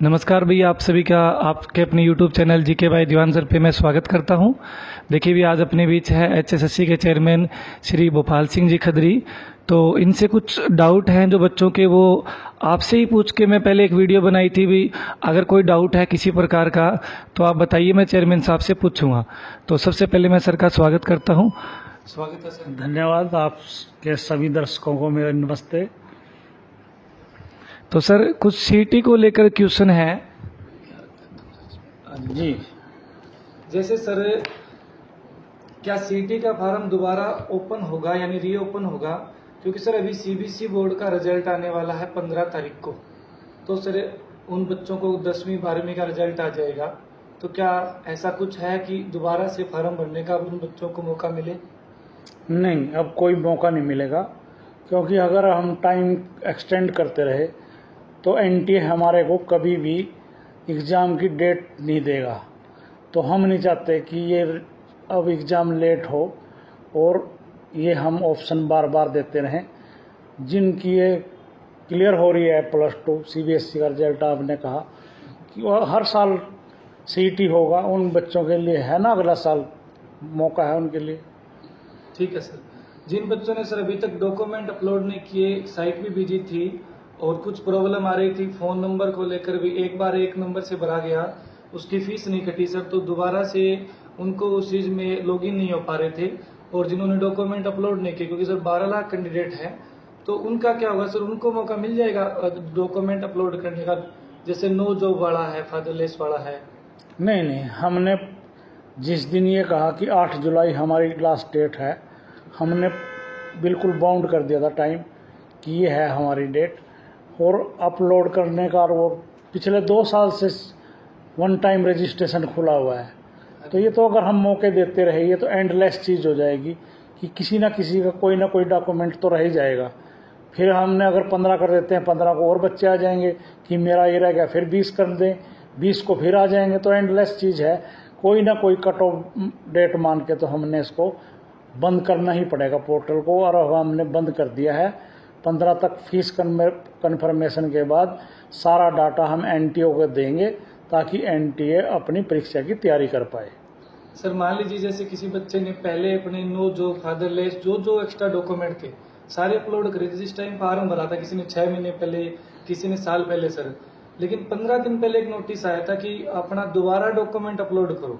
नमस्कार भैया, आप सभी का आपके अपने YouTube channel GK by Dewan sir पे मैं स्वागत करता हूं। देखिए भी आज अपने बीच है HSSC के चेयरमैन श्री भोपाल सिंह जी खदरी। तो इनसे कुछ डाउट हैं जो बच्चों के, वो आपसे ही पूछ के मैं पहले एक वीडियो बनाई थी भी। अगर कोई डाउट है किसी प्रकार का तो आप बताइए, मैं चेयरमैन साहब से पूछूंगा। तो सबसे पहले मैं सर का स्वागत करता हूँ। स्वागत है सर। धन्यवाद। आपके सभी दर्शकों को मेरा नमस्ते। तो सर कुछ सीटी को लेकर क्वेश्चन है जी। जैसे सर, क्या सीटी का फॉर्म दोबारा ओपन होगा यानी रीओपन होगा? क्योंकि सर अभी सीबीएसई बोर्ड का रिजल्ट आने वाला है 15 तारीख को। तो सर उन बच्चों को 10वीं 12वीं का रिजल्ट आ जाएगा। तो क्या ऐसा कुछ है कि दोबारा से फॉर्म भरने का उन बच्चों को मौका मिले? नहीं, अब कोई मौका नहीं मिलेगा, क्योंकि अगर हम टाइम एक्सटेंड करते रहे तो एनटीए हमारे को कभी भी एग्ज़ाम की डेट नहीं देगा। तो हम नहीं चाहते कि ये अब एग्ज़ाम लेट हो और ये हम ऑप्शन बार बार देते रहें। जिनकी ये क्लियर हो रही है +2 सीबीएसई का रिजल्ट, आपने कहा कि वह हर साल सीईटी होगा, उन बच्चों के लिए है ना, अगला साल मौका है उनके लिए। ठीक है सर। जिन बच्चों ने सर अभी तक डॉक्यूमेंट अपलोड नहीं किए, साइट भी बिजी थी और कुछ प्रॉब्लम आ रही थी फोन नंबर को लेकर भी, एक बार एक नंबर से भरा गया, उसकी फीस नहीं कटी सर, तो दोबारा से उनको उस चीज में लॉगिन नहीं हो पा रहे थे। और जिन्होंने डॉक्यूमेंट अपलोड नहीं किए, क्योंकि सर 12 लाख कैंडिडेट हैं, तो उनका क्या होगा सर? उनको मौका मिल जाएगा डॉक्यूमेंट अपलोड करने का, जैसे नो जॉब वाला है, फादरलेस वाला है? नहीं, हमने जिस दिन ये कहा कि 8 जुलाई हमारी लास्ट डेट है, हमने बिल्कुल बाउंड कर दिया था टाइम कि ये है हमारी डेट। और अपलोड करने का, और वो पिछले 2 साल से वन टाइम रजिस्ट्रेशन खुला हुआ है। तो ये तो अगर हम मौके देते रहे, ये तो एंडलेस चीज़ हो जाएगी कि किसी ना किसी का कोई ना कोई डॉक्यूमेंट तो रह ही जाएगा। फिर हमने अगर 15 कर देते हैं, 15 को और बच्चे आ जाएंगे कि मेरा ये रह गया, फिर 20 कर दें, 20 को फिर आ जाएंगे। तो एंडलेस चीज़ है, कोई ना कोई कट ऑफ डेट मान के तो हमने इसको बंद करना ही पड़ेगा पोर्टल को, और अब हमने बंद कर दिया है। 15 तक फीस कन्फर्मेशन के बाद सारा डाटा हम एनटीओ को देंगे, ताकि एनटीए अपनी परीक्षा की तैयारी कर पाए। सर मान लीजिए जैसे किसी बच्चे ने पहले अपने नो जॉब, फादरलेस, जो एक्स्ट्रा डॉक्यूमेंट थे सारे अपलोड करे, जिस टाइम फॉर्म भरा था, किसी ने 6 महीने पहले, किसी ने साल पहले सर, लेकिन 15 दिन पहले एक नोटिस आया था कि अपना दोबारा डॉक्यूमेंट अपलोड करो,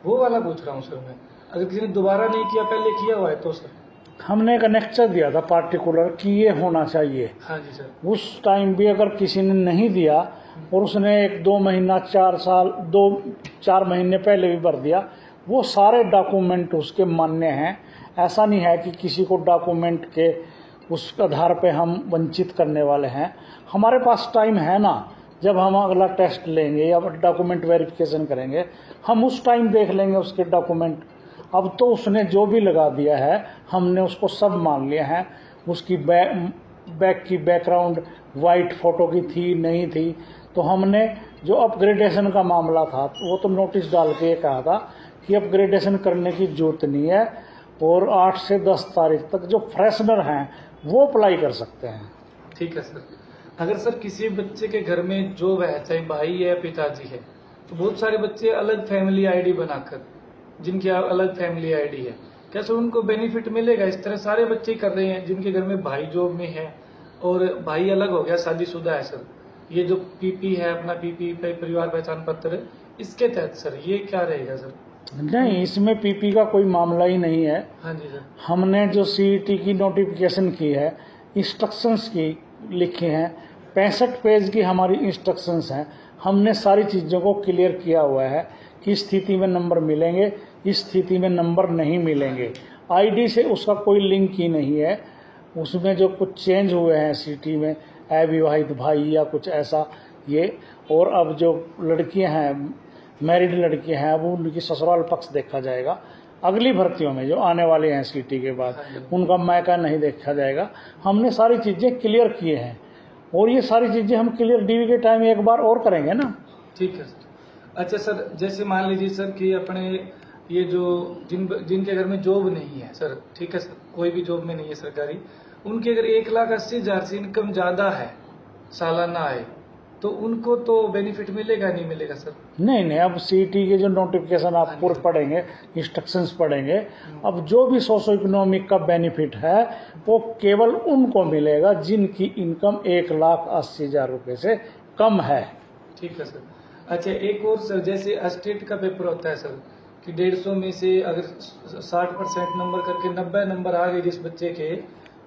वो वाला पूछ रहा हूँ सर मैं। अगर किसी ने दोबारा नहीं किया, पहले किया हुआ है तो सर? हमने एक नेक्चर दिया था पार्टिकुलर कि ये होना चाहिए। हाँ जी सर। उस टाइम भी अगर किसी ने नहीं दिया और उसने 1-2 महीना, 4 साल, 2-4 महीने पहले भी भर दिया, वो सारे डॉक्यूमेंट उसके मान्य हैं। ऐसा नहीं है कि किसी को डॉक्यूमेंट के उस आधार पे हम वंचित करने वाले हैं। हमारे पास टाइम है ना, जब हम अगला टेस्ट लेंगे या डॉक्यूमेंट वेरिफिकेशन करेंगे, हम उस टाइम देख लेंगे उसके डॉक्यूमेंट। अब तो उसने जो भी लगा दिया है, हमने उसको सब मान लिया है। उसकी बैक की बैकग्राउंड वाइट फोटो की थी नहीं थी, तो हमने जो अपग्रेडेशन का मामला था वो तो नोटिस डाल के ये कहा था कि अपग्रेडेशन करने की जरूरत नहीं है, और 8 से 10 तारीख तक जो फ्रेशनर हैं वो अप्लाई कर सकते हैं। ठीक है सर। अगर सर किसी बच्चे के घर में जॉब है, चाहे भाई है पिताजी है, तो बहुत सारे बच्चे अलग फैमिली आईडी बनाकर, जिनकी अलग फैमिली आईडी है, क्या सर उनको बेनिफिट मिलेगा? इस तरह सारे बच्चे कर रहे हैं जिनके घर में भाई जॉब में है और भाई अलग हो गया, शादीशुदा है सर, ये जो पीपी है, अपना पीपी परिवार पहचान पत्र, इसके तहत सर ये क्या रहेगा सर? नहीं, इसमें पीपी का कोई मामला ही नहीं है। हाँ जी सर। हमने जो सीईटी की नोटिफिकेशन की है, इंस्ट्रक्शंस की लिखे हैं, 65 पेज की हमारी इंस्ट्रक्शंस हैं। हमने सारी चीज़ों को क्लियर किया हुआ है कि स्थिति में नंबर मिलेंगे, इस स्थिति में नंबर नहीं मिलेंगे। आईडी से उसका कोई लिंक ही नहीं है। उसमें जो कुछ चेंज हुए हैं सीईटी में, अविवाहित भाई या कुछ ऐसा ये, और अब जो लड़कियां हैं, मैरिड लड़कियां हैं, वो उनकी ससुराल पक्ष देखा जाएगा। अगली भर्तियों में जो आने वाले हैं सीईटी के बाद, उनका मायका नहीं देखा जाएगा। हमने सारी चीज़ें क्लियर किए हैं, और ये सारी चीज़ें हम क्लियर डीवी के टाइम एक बार और करेंगे ना। ठीक है सर। अच्छा सर, जैसे मान लीजिए सर कि अपने ये जो जिनके घर में जॉब नहीं है सर, ठीक है सर, कोई भी जॉब में नहीं है सरकारी, उनकी अगर 1,80,000 से इनकम ज्यादा है सालाना आय, तो उनको तो बेनिफिट मिलेगा नहीं मिलेगा सर? नहीं नहीं, अब सीईटी के जो नोटिफिकेशन आप पूरे पढ़ेंगे, इंस्ट्रक्शंस पढ़ेंगे, अब जो भी सोशो इकोनॉमिक का बेनिफिट है वो केवल उनको मिलेगा जिनकी इनकम 1,80,000 रुपये से कम है। ठीक है सर। अच्छा, एक और सर, जैसे स्टेट का पेपर होता है सर कि 150 में से अगर 60% नंबर करके 90 नंबर आ गए जिस बच्चे के,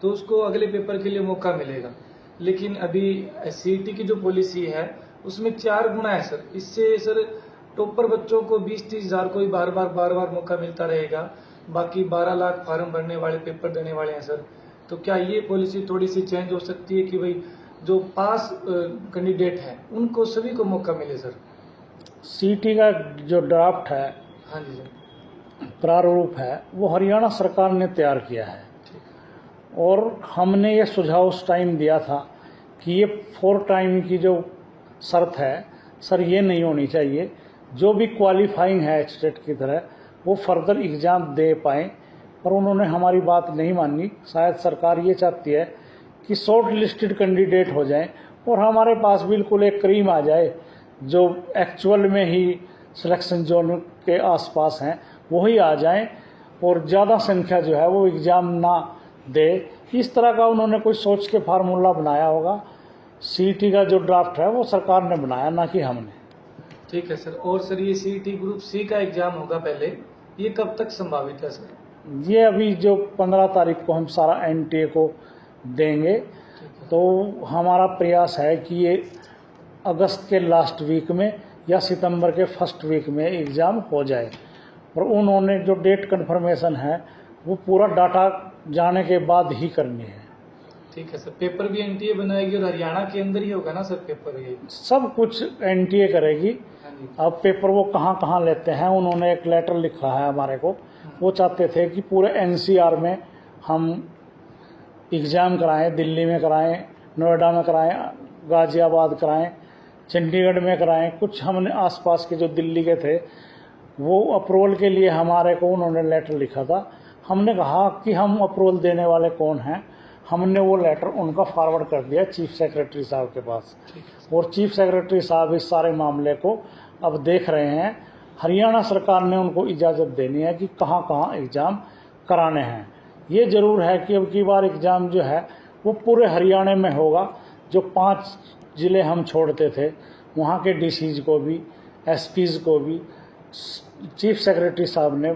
तो उसको अगले पेपर के लिए मौका मिलेगा। लेकिन अभी सीईटी की जो पॉलिसी है उसमें 4 गुना है सर। इससे सर टॉपर बच्चों को 20-30 हजार को ही बार बार मौका मिलता रहेगा, बाकी 12 लाख फार्म भरने वाले पेपर देने वाले हैं सर। तो क्या ये पॉलिसी थोड़ी सी चेंज हो सकती है कि भाई जो पास कैंडिडेट हैं उनको सभी को मौका मिले सर? सीईटी का जो ड्राफ्ट है, हाँ जी सर, प्रारूप है, वो हरियाणा सरकार ने तैयार किया है और हमने ये सुझाव उस टाइम दिया था कि ये 4 टाइम की जो शर्त है सर ये नहीं होनी चाहिए। जो भी क्वालिफाइंग है स्टेट की तरह वो फर्दर एग्ज़ाम दे पाएँ, पर उन्होंने हमारी बात नहीं मानी। शायद सरकार ये चाहती है कि शॉर्ट लिस्टेड कैंडिडेट हो जाएं और हमारे पास बिल्कुल एक क्रीम आ जाए जो एक्चुअल में ही सिलेक्शन जोन के आसपास हैं वही आ जाएं और ज़्यादा संख्या जो है वो एग्ज़ाम ना दे। इस तरह का उन्होंने कोई सोच के फार्मूला बनाया होगा। सीईटी का जो ड्राफ्ट है वो सरकार ने बनाया, ना कि हमने। ठीक है सर। और सर ये सीईटी ग्रुप सी का एग्जाम होगा पहले, ये कब तक संभावित है सर? ये अभी जो 15 तारीख को हम सारा एनटीए को देंगे, तो हमारा प्रयास है कि ये अगस्त के लास्ट वीक में या सितंबर के फर्स्ट वीक में एग्ज़ाम हो जाए। और उन्होंने जो डेट कन्फर्मेशन है वो पूरा डाटा जाने के बाद ही करनी है। ठीक है सर। पेपर भी एनटीए बनाएगी और हरियाणा के अंदर ही होगा ना सर पेपर? ये सब कुछ एनटीए करेगी। अब पेपर वो कहाँ कहाँ लेते हैं, उन्होंने एक लेटर लिखा है हमारे को। वो चाहते थे कि पूरे एनसीआर में हम एग्ज़ाम कराएं, दिल्ली में कराएं, नोएडा में कराएं, गाजियाबाद कराएं, चंडीगढ़ में कराएं। कुछ हमने आसपास के जो दिल्ली के थे वो अप्रूवल के लिए हमारे को उन्होंने लेटर लिखा था। हमने कहा कि हम अप्रूवल देने वाले कौन हैं। हमने वो लेटर उनका फॉरवर्ड कर दिया चीफ सेक्रेटरी साहब के पास, और चीफ सेक्रेटरी साहब इस सारे मामले को अब देख रहे हैं। हरियाणा सरकार ने उनको इजाज़त देनी है कि कहाँ कहाँ एग्ज़ाम कराने हैं। ये ज़रूर है कि अब की बार एग्ज़ाम जो है वो पूरे हरियाणा में होगा। जो 5 ज़िले हम छोड़ते थे वहाँ के डीसीज को भी, एसपीज़ को भी चीफ सेक्रेटरी साहब ने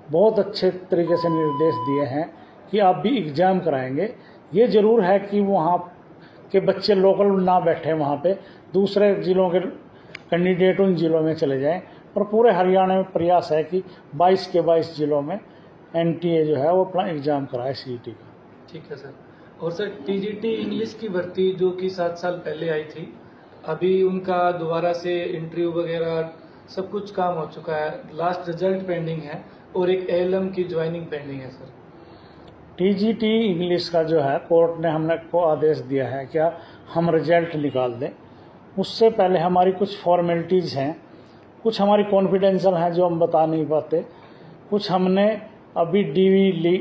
बहुत अच्छे तरीके से निर्देश दिए हैं कि आप भी एग्ज़ाम कराएंगे। ये ज़रूर है कि वहाँ के बच्चे लोकल ना बैठे, वहाँ पे दूसरे ज़िलों के कैंडिडेट उन ज़िलों में चले जाएं। और पूरे हरियाणा में प्रयास है कि 22 के 22 ज़िलों में एनटीए जो है वो अपना एग्ज़ाम कराए सीईटी का। ठीक है सर। और सर टीजीटी इंग्लिश की भर्ती जो कि 7 साल पहले आई थी, अभी उनका दोबारा से इंटरव्यू वगैरह सब कुछ काम हो चुका है, लास्ट रिजल्ट पेंडिंग है और एक एएलएम की ज्वाइनिंग पेंडिंग है सर। टीजीटी इंग्लिश का जो है कोर्ट ने हमने को आदेश दिया है क्या हम रिजल्ट निकाल दें। उससे पहले हमारी कुछ फॉर्मेलिटीज़ हैं, कुछ हमारी कॉन्फिडेंशियल हैं जो हम बता नहीं पाते। कुछ हमने अभी डीवी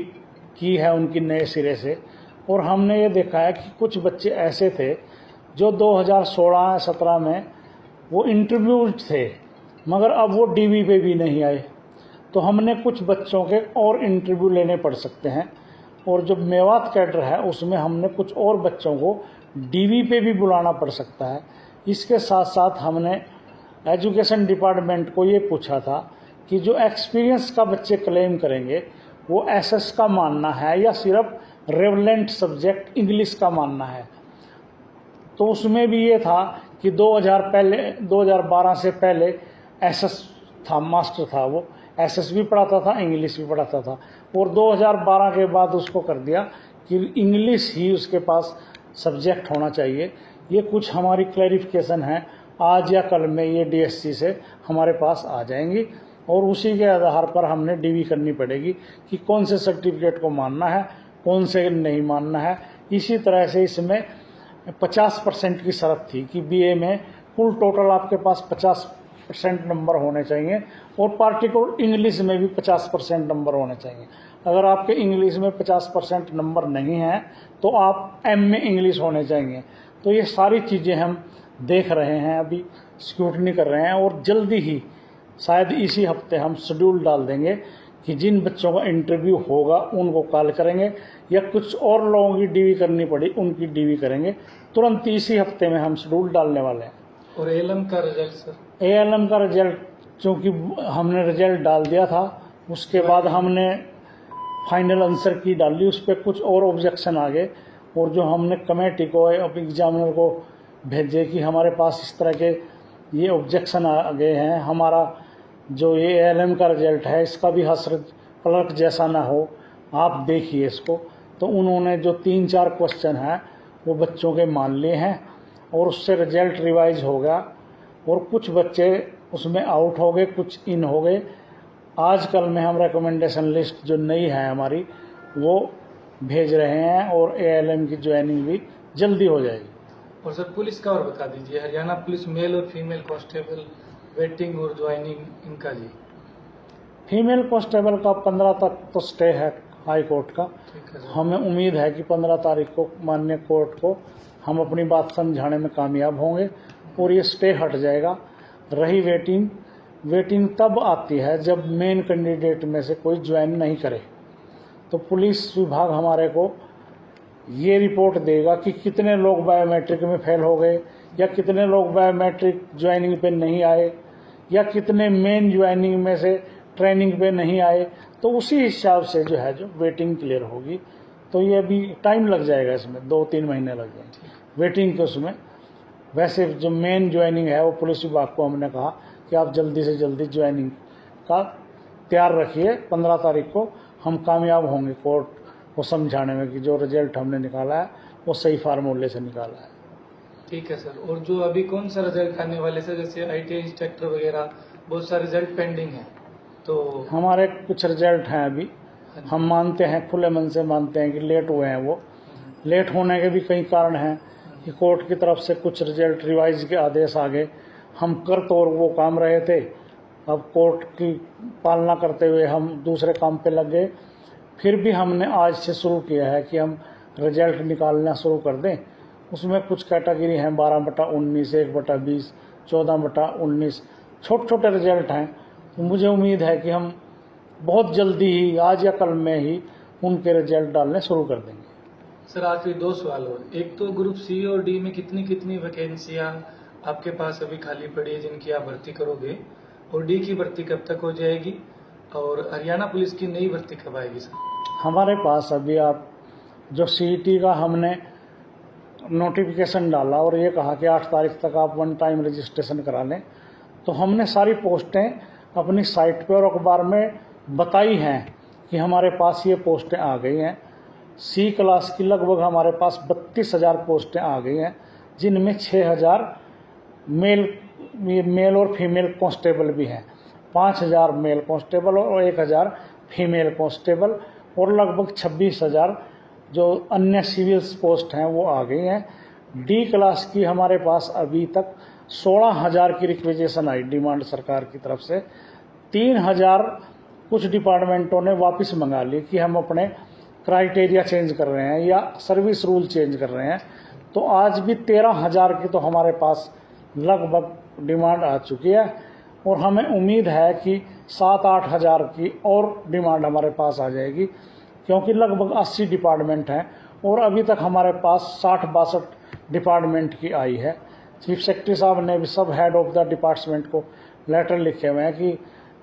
की है उनकी नए सिरे से, और हमने ये देखा है कि कुछ बच्चे ऐसे थे जो 2016-17 में वो इंटरव्यू थे मगर अब वो डीवी पे भी नहीं आए। तो हमने कुछ बच्चों के और इंटरव्यू लेने पड़ सकते हैं, और जो मेवात कैडर है उसमें हमने कुछ और बच्चों को डीवी पे भी बुलाना पड़ सकता है। इसके साथ साथ हमने एजुकेशन डिपार्टमेंट को ये पूछा था कि जो एक्सपीरियंस का बच्चे क्लेम करेंगे वो एसएस का मानना है या सिर्फ रेवलेंट सब्जेक्ट इंग्लिश का मानना है। तो उसमें भी ये था कि 2012 से पहले एसएस था, मास्टर था, वो एसएस भी पढ़ाता था, इंग्लिश भी पढ़ाता था, और 2012 के बाद उसको कर दिया कि इंग्लिश ही उसके पास सब्जेक्ट होना चाहिए। ये कुछ हमारी क्लैरिफिकेशन है, आज या कल में ये डीएससी से हमारे पास आ जाएंगी, और उसी के आधार पर हमने डीवी करनी पड़ेगी कि कौन से सर्टिफिकेट को मानना है, कौन से नहीं मानना है। इसी तरह से इसमें 50% की शर्त थी कि बीए में कुल टोटल आपके पास 50% नंबर होने चाहिए, और पार्टिकुलर इंग्लिश में भी 50% नंबर होने चाहिए। अगर आपके इंग्लिश में 50% नंबर नहीं है तो आप एम में इंग्लिश होने चाहिए। तो ये सारी चीज़ें हम देख रहे हैं, अभी स्क्रूटनी कर रहे हैं, और जल्दी ही शायद इसी हफ्ते हम शेड्यूल डाल देंगे कि जिन बच्चों का इंटरव्यू होगा उनको कॉल करेंगे, या कुछ और लोगों की डीवी करनी पड़ी उनकी डीवी करेंगे। तुरंत इसी हफ्ते में हम शेड्यूल डालने वाले हैं। और एएलएम का रिजल्ट सर? एएलएम का रिजल्ट चूँकि हमने रिजल्ट डाल दिया था, उसके बाद हमने फाइनल आंसर की डाली, उस पर कुछ और ऑब्जेक्शन आ गए, और जो हमने कमेटी को अब एग्जामिनर को भेजे कि हमारे पास इस तरह के ये ऑब्जेक्शन आ गए हैं, हमारा जो ये एएलएम का रिजल्ट है इसका भी हसरत क्लर्क जैसा ना हो, आप देखिए इसको। तो उन्होंने जो 3-4 क्वेश्चन हैं वो बच्चों के मान लिए हैं, और उससे रिजल्ट रिवाइज हो गया, और कुछ बच्चे उसमें आउट हो गए, कुछ इन हो गए। आजकल में हम रिकमेंडेशन लिस्ट जो नई है हमारी वो भेज रहे हैं, और एएलएम की ज्वाइनिंग भी जल्दी हो जाएगी। और सर पुलिस का और बता दीजिए, हरियाणा पुलिस मेल और फीमेल कांस्टेबल वेटिंग और ज्वाइनिंग इनका जी? फीमेल कांस्टेबल का 15 तक तो स्टे है हाई कोर्ट का। हमें उम्मीद है कि 15 तारीख को माननीय कोर्ट को हम अपनी बात समझाने में कामयाब होंगे और ये स्टे हट जाएगा। रही वेटिंग, वेटिंग तब आती है जब मेन कैंडिडेट में से कोई ज्वाइन नहीं करे, तो पुलिस विभाग हमारे को ये रिपोर्ट देगा कि कितने लोग बायोमेट्रिक में फेल हो गए, या कितने लोग बायोमेट्रिक ज्वाइनिंग पे नहीं आए, या कितने मेन ज्वाइनिंग में से ट्रेनिंग पे नहीं आए। तो उसी हिसाब से जो है जो वेटिंग क्लियर होगी। तो ये अभी टाइम लग जाएगा, इसमें 2-3 महीने लग जाएंगे वेटिंग के। उसमें वैसे जो मेन ज्वाइनिंग है वो पुलिस विभाग को हमने कहा कि आप जल्दी से जल्दी ज्वाइनिंग का तैयार रखिए। 15 तारीख को हम कामयाब होंगे कोर्ट को समझाने में कि जो रिजल्ट हमने निकाला है वो सही फार्मूले से निकाला है। ठीक है सर। और जो अभी कौन सा रिजल्ट आने वाले सर, जैसे आईटीआई इंस्ट्रक्टर वगैरह बहुत सारे रिजल्ट पेंडिंग है, तो हमारे कुछ रिजल्ट हैं अभी। हम मानते हैं, खुले मन से मानते हैं कि लेट हुए हैं। वो लेट होने के भी कई कारण हैं कि कोर्ट की तरफ से कुछ रिजल्ट रिवाइज के आदेश आ गए। हम कर तो वो काम रहे थे, अब कोर्ट की पालना करते हुए हम दूसरे काम पे लग गए। फिर भी हमने आज से शुरू किया है कि हम रिजल्ट निकालना शुरू कर दें। उसमें कुछ कैटेगरी हैं 12/19, 1/20, 14/19, छोटे छोटे रिजल्ट हैं। तो मुझे उम्मीद है कि हम बहुत जल्दी ही, आज या कल में ही, उनके रिजल्ट डालने शुरू कर देंगे। सर आखिरी 2 सवाल और। एक तो ग्रुप सी और डी में कितनी कितनी वैकेंसियां आपके पास अभी खाली पड़ी है जिनकी आप भर्ती करोगे, और डी की भर्ती कब तक हो जाएगी, और हरियाणा पुलिस की नई भर्ती कब आएगी सर? हमारे पास अभी आप जो सीईटी का हमने नोटिफिकेशन डाला और ये कहा कि 8 तारीख तक आप 1 टाइम रजिस्ट्रेशन करा लें, तो हमने सारी पोस्टें अपनी साइट पे और अखबार में बताई हैं कि हमारे पास ये पोस्टें आ गई हैं। सी क्लास की लगभग हमारे पास 32,000 पोस्टें आ गई हैं, जिनमें 6,000 मेल और फीमेल कांस्टेबल भी हैं। 5,000 मेल कांस्टेबल और 1,000 फीमेल कांस्टेबल, और लगभग 26,000 जो अन्य सिविल पोस्ट हैं वो आ गई हैं। डी क्लास की हमारे पास अभी तक 16,000 की रिक्वेजेशन आई डिमांड सरकार की तरफ से। 3,000 कुछ डिपार्टमेंटों ने वापस मंगा ली कि हम अपने क्राइटेरिया चेंज कर रहे हैं या सर्विस रूल चेंज कर रहे हैं। तो आज भी 13,000 की तो हमारे पास लगभग डिमांड आ चुकी है, और हमें उम्मीद है कि 7-8 हज़ार की और डिमांड हमारे पास आ जाएगी, क्योंकि लगभग 80 डिपार्टमेंट हैं और अभी तक हमारे पास 60-62 डिपार्टमेंट की आई है। चीफ सेक्रेटरी साहब ने भी सब हेड ऑफ द डिपार्टमेंट को लेटर लिखे हुए हैं कि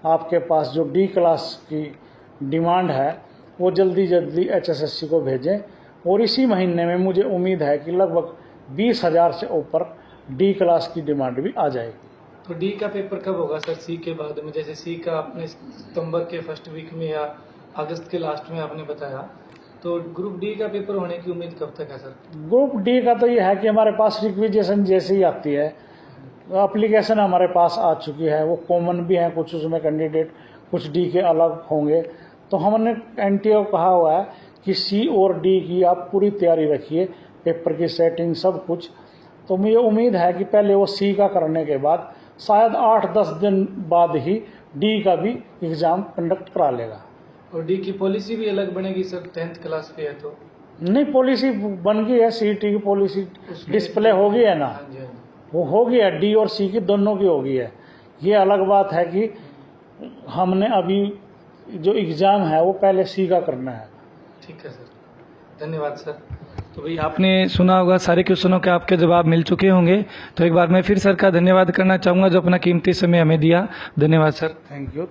आपके पास जो डी क्लास की डिमांड है वो जल्दी जल्दी HSSC को भेजें, और इसी महीने में मुझे उम्मीद है कि लगभग 20,000 से ऊपर डी क्लास की डिमांड भी आ जाएगी। तो डी का पेपर कब होगा सर सी के बाद में? जैसे सी का आपने सितंबर के फर्स्ट वीक में या अगस्त के लास्ट में आपने बताया, तो ग्रुप डी का पेपर होने की उम्मीद कब तक है सर? ग्रुप डी का तो ये है कि हमारे पास रिक्वेजेशन जैसे ही आती है, एप्लीकेशन हमारे पास आ चुकी है, वो कॉमन भी हैं कुछ, उसमें कैंडिडेट कुछ डी के अलग होंगे। तो हमने NTA को कहा हुआ है कि सी और डी की आप पूरी तैयारी रखिए, पेपर की सेटिंग सब कुछ। तो मुझे उम्मीद है कि पहले वो सी का करने के बाद शायद 8-10 दिन बाद ही डी का भी एग्ज़ाम कंडक्ट करा लेगा। और डी की पॉलिसी भी अलग बनेगी सर 10th क्लास पे है तो? नहीं, पॉलिसी बन गई है, सीईटी की पॉलिसी डिस्प्ले हो गई है ना, हाँ जी, हाँ जी। वो हो गई है, डी और सी की दोनों की हो गई है। ये अलग बात है कि हमने अभी जो एग्ज़ाम है वो पहले सी का करना है। ठीक है सर, धन्यवाद सर। तो भाई आपने सुना होगा, सारे क्वेश्चनों के आपके जवाब मिल चुके होंगे। तो एक बार मैं फिर सर का धन्यवाद करना चाहूँगा जो अपना कीमती समय हमें दिया। धन्यवाद सर। Thank you.